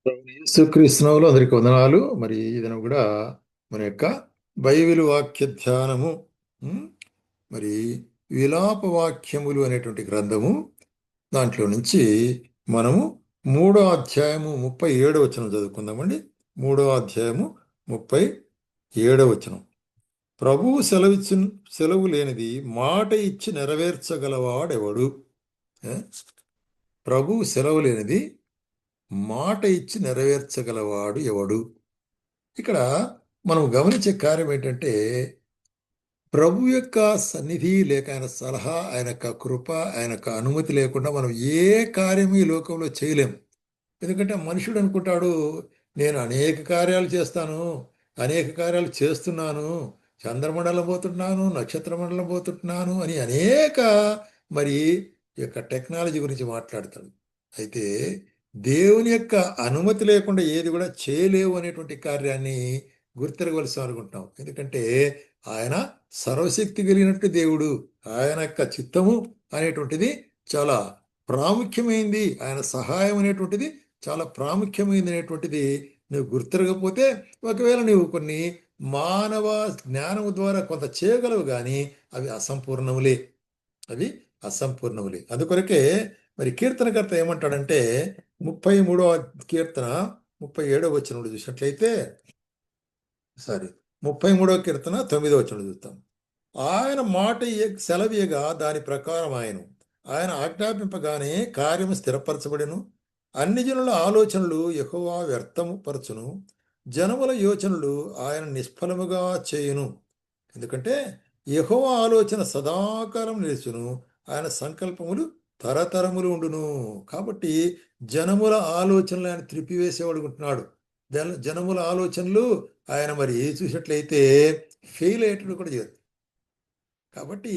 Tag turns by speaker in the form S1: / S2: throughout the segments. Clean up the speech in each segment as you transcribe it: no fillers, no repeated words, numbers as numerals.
S1: యేసుక్రీస్తునామములో అందరికి వందనాలు. మరి ఈ దినం కూడా మన యొక్క బైబిల్ వాక్య ధ్యానము, ఉమ్, మరి విలాప వాక్యములు అనేటువంటి గ్రంథము, దాంట్లో నుంచి మనము 3వ అధ్యాయము 37వ వచనం చదువుకుందామండి. 3వ అధ్యాయము 37వ వచనం. ప్రభువు సెలవు లేనిది మాట ఇచ్చి నెరవేర్చగలవాడెవడు? ఏ? ప్రభువు సెలవు లేనిది మాట ఇచ్చి నెరవేర్చగలవాడు ఎవడు? ఇక్కడ మనం గమనించే కార్యం ఏంటంటే, ప్రభు యొక్క సన్నిధి లేక ఆయన సలహా, ఆయన యొక్క కృప, ఆయన యొక్క అనుమతి లేకుండా మనం ఏ కార్యము ఈ లోకంలో చేయలేం. ఎందుకంటే మనుషుడు అనుకుంటాడు, నేను అనేక కార్యాలు చేస్తాను, అనేక కార్యాలు చేస్తున్నాను, చంద్రమండలం పోతున్నాను, నక్షత్ర మండలం పోతున్నాను అని అనేక మరి ఈ యొక్క టెక్నాలజీ గురించి మాట్లాడతాడు. అయితే దేవుని యొక్క అనుమతి లేకుండా ఏది కూడా చేయలేవు అనేటువంటి కార్యాన్ని గుర్తిరగవలసి అనుకుంటున్నాం. ఎందుకంటే ఆయన సర్వశక్తి కలిగినట్టు దేవుడు. ఆయన యొక్క చిత్తము అనేటువంటిది చాలా ప్రాముఖ్యమైంది, ఆయన సహాయం అనేటువంటిది చాలా ప్రాముఖ్యమైనది అనేటువంటిది నువ్వు గుర్తిరగకపోతే, ఒకవేళ నువ్వు కొన్ని మానవ జ్ఞానము ద్వారా కొంత చేయగలవు, కానీ అవి అసంపూర్ణములే. అవి అసంపూర్ణములే. అందుకొరకే మరి కీర్తనకర్త ఏమంటాడంటే, 33వ కీర్తన 37వ వచనం చూసినట్లయితే, సారీ 33వ కీర్తన 9వ వచనం చూస్తాం. ఆయన మాట సెలవీయగా దాని ప్రకారం ఆయన ఆజ్ఞాపింపగానే కార్యము స్థిరపరచబడెను. అన్ని జనుల ఆలోచనలు యెహోవా వ్యర్థము పరచును, జనముల యోచనలు ఆయన నిష్ఫలముగా చేయును. ఎందుకంటే యెహోవా ఆలోచన సదాకాలం నిలుచును, ఆయన సంకల్పములు తరతరములు ఉండును. కాబట్టి జనముల ఆలోచనలు ఆయన త్రిప్పివేసేవాడుకుంటున్నాడు. జనముల ఆలోచనలు ఆయన మరి చూసినట్లయితే ఫెయిల్ అయ్యేటట్టు కూడా చేయదు. కాబట్టి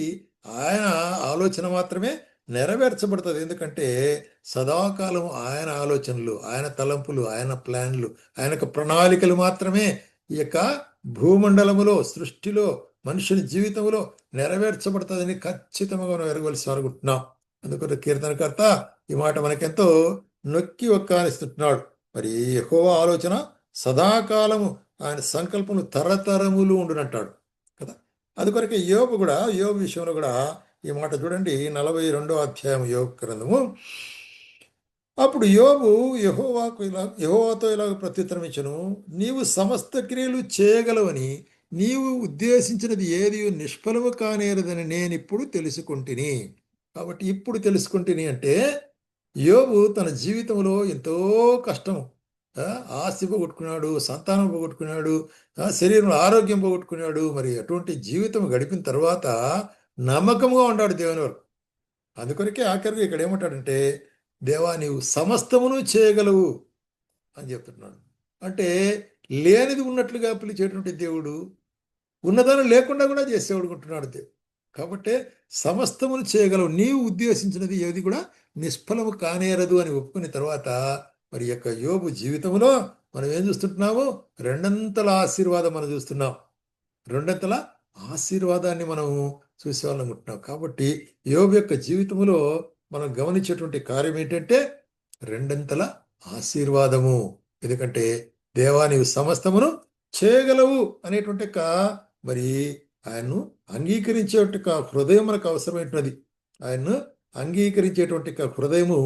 S1: ఆయన ఆలోచన మాత్రమే నెరవేర్చబడుతుంది. ఎందుకంటే సదాకాలం ఆయన ఆలోచనలు, ఆయన తలంపులు, ఆయన ప్లాన్లు, ఆయన ప్రణాళికలు మాత్రమే ఈ యొక్క భూమండలములో, సృష్టిలో, మనుషుని జీవితంలో నెరవేర్చబడుతుందని ఖచ్చితంగా మనం ఎరగవలసి అనుకుంటున్నాం. అందుకని కీర్తనకర్త ఈ మాట మనకెంతో నొక్కి ఒక్కానిస్తున్నాడు. మరి యెహోవా ఆలోచన సదాకాలము, ఆయన సంకల్పములు తరతరములు ఉండునంటాడు కదా. అందుకొరకే యోబు విషయంలో కూడా ఈ మాట చూడండి. 42వ అధ్యాయం యోబు గ్రంథము. అప్పుడు యోబు యెహోవాతో ఇలాగ ప్రత్యుత్తరం ఇచ్చెను, నీవు సమస్త క్రియలు చేయగలవని, నీవు ఉద్దేశించినది ఏది నిష్ఫలము కానేరదని నేనిప్పుడు తెలుసుకుంటుని. కాబట్టి ఇప్పుడు తెలుసుకుంటుని అంటే, యోబు తన జీవితంలో ఎంతో కష్టము, ఆస్తి పోగొట్టుకున్నాడు, సంతానం పోగొట్టుకున్నాడు, శరీరంలో ఆరోగ్యం పోగొట్టుకున్నాడు. మరి అటువంటి జీవితం గడిపిన తర్వాత నమ్మకంగా ఉన్నాడు దేవుని వరకు. అందుకొరకే ఆఖరికి ఇక్కడ ఏమంటాడంటే, దేవా నీవు సమస్తమును చేయగలవు అని చెప్తున్నాడు. అంటే లేనిది ఉన్నట్లుగా పిలిచేటువంటి దేవుడు, ఉన్నదాన్ని లేకుండా కూడా చేసేవాడు ఉంటున్నాడు దేవుడు. కాబట్టి సమస్తమును చేయగలవు, నీవు ఉద్దేశించినది ఏది కూడా నిష్ఫలము కానేరదు అని ఒప్పుకున్న తర్వాత మరి యొక్క యోబు జీవితంలో మనం ఏం చూస్తుంటున్నాము? రెండంతల ఆశీర్వాదం మనం చూస్తున్నాం. రెండంతల ఆశీర్వాదాన్ని మనం చూసేవాళ్ళనుకుంటున్నాం. కాబట్టి యోబు యొక్క జీవితంలో మనం గమనించేటువంటి కార్యం ఏంటంటే రెండంతల ఆశీర్వాదము. ఎందుకంటే దేవా నీవు సమస్తమును చేయగలవు అనేటువంటి మరి ఆయన్ను అంగీకరించేటువంటి హృదయం మనకు అవసరమైనది. ఆయన్ను అంగీకరించేటువంటి హృదయము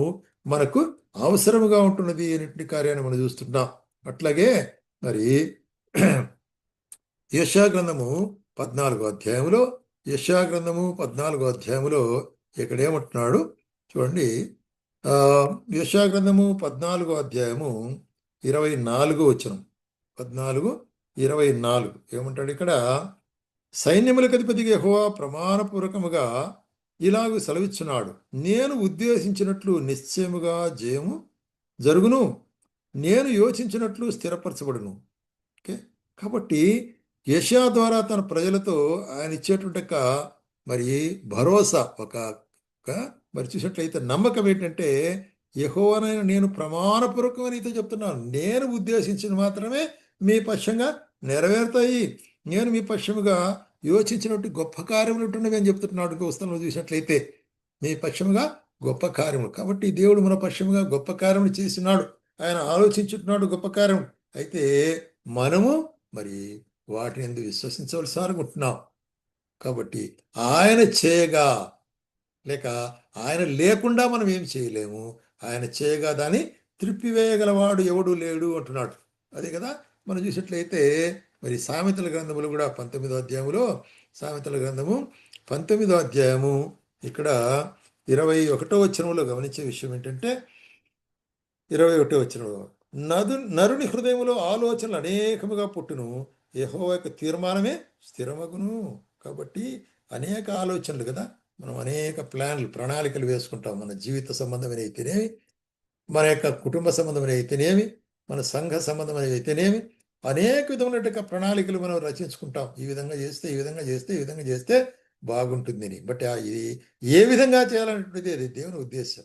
S1: మనకు అవసరముగా ఉంటున్నది అనేటువంటి కార్యాన్ని మనం చూస్తున్నాం. అట్లాగే మరి యెషయా గ్రంథము 14వ అధ్యాయంలో ఇక్కడ ఏమంటున్నాడు చూడండి. యెషయా గ్రంథము 14వ అధ్యాయము 24వ వచనం. 14:24 ఏమంటాడు ఇక్కడ? సైన్యములకు అధిపతిగా యెహోవా ప్రమాణపూర్వకముగా ఇలాగూ సెలవిచ్చున్నాడు, నేను ఉద్దేశించినట్లు నిశ్చయముగా జయము జరుగును, నేను యోచించినట్లు స్థిరపరచబడును. ఓకే. కాబట్టి యెషయా ద్వారా తన ప్రజలతో ఆయన ఇచ్చేటువంటి మరి భరోసా, మరి చూసినట్లయితే నమ్మకం ఏంటంటే, యెహోవానైన నేను ప్రమాణపూర్వకంగా నీతో చెప్తున్నాను, నేను ఉద్దేశించిన మాత్రమే మీ పక్షంగా నెరవేరుతాయి, నేను మీ పక్షముగా యోచించినట్టు గొప్ప కార్యములు ఉంటున్నవి అని చెప్తున్నాడు. పుస్తకంలో చూసినట్లయితే మీ పక్షముగా గొప్ప కార్యములు. కాబట్టి దేవుడు మన పక్షముగా గొప్ప కార్యములు చేస్తున్నాడు. ఆయన ఆలోచించుంటున్నాడు గొప్ప కార్యం. అయితే మనము మరి వాటిని ఎందుకు విశ్వసించవలసి అనుకుంటున్నాం. కాబట్టి ఆయన చేయగా, లేక ఆయన లేకుండా మనం ఏం చేయలేము. ఆయన చేయగా దాన్ని త్రిప్పివేయగలవాడు ఎవడు లేడు అంటున్నాడు. అదే కదా మనం చూసినట్లయితే మరి సామెతల గ్రంథములు కూడా 19వ అధ్యాయములో, సామెతల గ్రంథము 19వ అధ్యాయము ఇక్కడ 21వ వచనంలో గమనించే విషయం ఏంటంటే, 21వ వచనంలో నరుని హృదయములో ఆలోచనలు అనేకముగా పుట్టును, యెహోవా యొక్క తీర్మానమే స్థిరమగును. కాబట్టి అనేక ఆలోచనలు కదా, మనం అనేక ప్రణాళికలు వేసుకుంటాం. మన జీవిత సంబంధమైన అయితేనేమి, మన యొక్క కుటుంబ సంబంధమైన అయితేనేమి, మన సంఘ సంబంధమైన అయితేనేమి, అనేక విధమైనటువంటి ప్రణాళికలు మనం రచించుకుంటాం. ఈ విధంగా చేస్తే, ఈ విధంగా చేస్తే, ఈ విధంగా చేస్తే బాగుంటుందని. బట్ ఇది ఏ విధంగా చేయాలనేటువంటిది అది దేవుని ఉద్దేశం.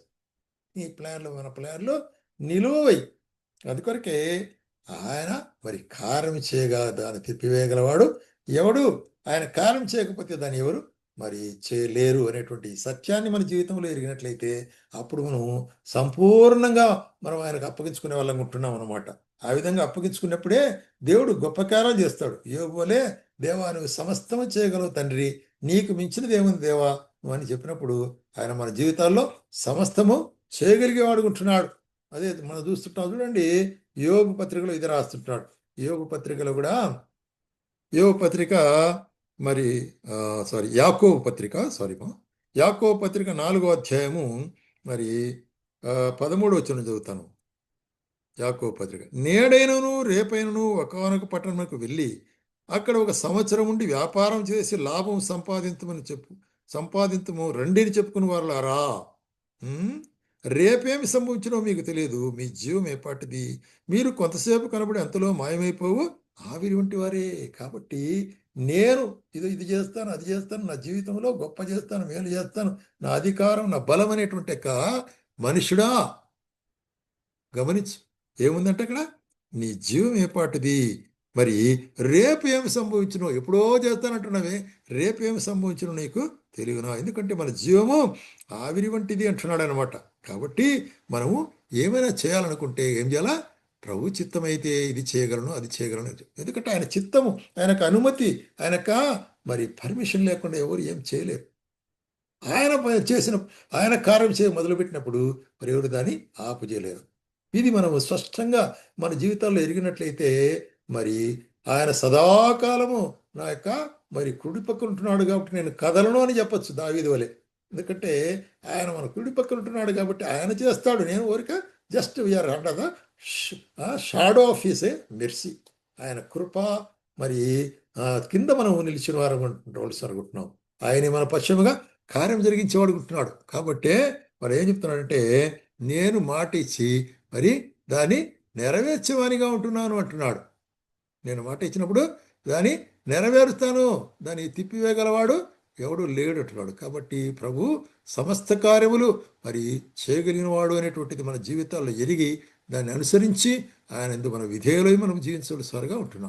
S1: ఈ ప్లాన్లు మన ప్లాన్లు నిలువై, అందుకొరకే ఆయన మరి కార్యం చేయగా దాన్ని తిప్పివేయగలవాడు ఎవడు, ఆయన కార్యం చేయకపోతే దాన్ని ఎవరు మరి చేయలేరు అనేటువంటి సత్యాన్ని మన జీవితంలో ఎరిగినట్లయితే అప్పుడు మనం సంపూర్ణంగా మనం ఆయనకు అప్పగించుకునే వాళ్ళం ఉంటున్నాం అనమాట. ఆ విధంగా అప్పగించుకున్నప్పుడే దేవుడు గొప్ప కార్యాలు చేస్తాడు. యోబువలే, దేవా నువ్వు సమస్తము చేయగలవు తండ్రి, నీకు మించినది ఏముంది దేవా నువ్వు అని చెప్పినప్పుడు ఆయన మన జీవితాల్లో సమస్తము చేయగలిగేవాడు ఉంటున్నాడు. అదే మనం చూస్తుంటాం చూడండి, యోబు పత్రికలో ఇది రాస్తుంటాడు. యోబు పత్రికలో కూడా, యోబు పత్రిక మరి యాకోబు పత్రిక, యాకోబు పత్రిక 4వ అధ్యాయము మరి 13వ వచనం చదువుతాను. యాకోబు పత్రిక, నేడైనను రేపైనను ఒకానొక పట్టణమునకు వెళ్ళి అక్కడ 1 సంవత్సరం ఉండి వ్యాపారం చేసి లాభం సంపాదించము రండిని చెప్పుకుని వారులారా. రేపేమి సంభవించినో మీకు తెలియదు, మీ జీవం ఏపాటిది, మీరు కొంతసేపు కనబడి అంతలో మాయమైపోవు ఆవిరి వంటి వారే. కాబట్టి నేను ఇది చేస్తాను, అది చేస్తాను, నా జీవితంలో గొప్ప చేస్తాను, మేలు చేస్తాను, నా అధికారం, నా బలం అనేటువంటి మనుషుడా గమనించు. ఏముందంటే అక్కడ నీ జీవం ఏపాటిది, మరి రేపు ఏమి సంభవించునో, ఎప్పుడో చేస్తానంటున్నావే, రేపు ఏమి సంభవించునో నీకు తెలియనా. ఎందుకంటే మన జీవము ఆవిరి వంటిది అంటున్నాడు అనమాట. కాబట్టి మనము ఏమైనా చేయాలనుకుంటే ఏం చేయాలా, ప్రభు చిత్తమైతే ఇది చేయగలను, అది చేయగలను. ఎందుకంటే ఆయన చిత్తము, ఆయనకు అనుమతి, మరి పర్మిషన్ లేకుండా ఎవరు ఏం చేయలేరు. ఆయన ఆయన కార్యం మొదలుపెట్టినప్పుడు మరి ఎవరు దాన్ని ఆపు చేయలేరు. ఇది మనము స్పష్టంగా మన జీవితాల్లో ఎరిగినట్లయితే మరి ఆయన సదాకాలము నా మరి కుడి పక్కన ఉంటున్నాడు కాబట్టి నేను కదలను అని చెప్పచ్చు దావీదు వలె. ఎందుకంటే ఆయన మన కుడి పక్కన ఉంటున్నాడు కాబట్టి ఆయన చేస్తాడు. నేను ఊరిక just we are under the shadow of his mercy. ఆయన కృప మరి కింద మనం నిలిచిన వారు అనుకుంటున్నాం. ఆయన మన పశ్చిమగా కార్యం జరిగించేవాడు ఉంటున్నాడు. కాబట్టే మరి ఏం చెప్తున్నాడంటే, నేను మాట ఇచ్చి మరి దాన్ని నెరవేర్చేవానిగా ఉంటున్నాను అంటున్నాడు. నేను మాట ఇచ్చినప్పుడు దాన్ని నెరవేరుస్తాను, దాన్ని తిప్పివేయగలవాడు ఎవడు లేడు అంటున్నాడు. కాబట్టి ప్రభు సమస్త కార్యములు మరి చేయగలిగిన వాడు అనేటువంటిది మన జీవితాల్లో ఎరిగి దాన్ని అనుసరించి ఆయన ఎందుకు మన విధేయులై మనం జీవించవలసిగా ఉంటున్నాం.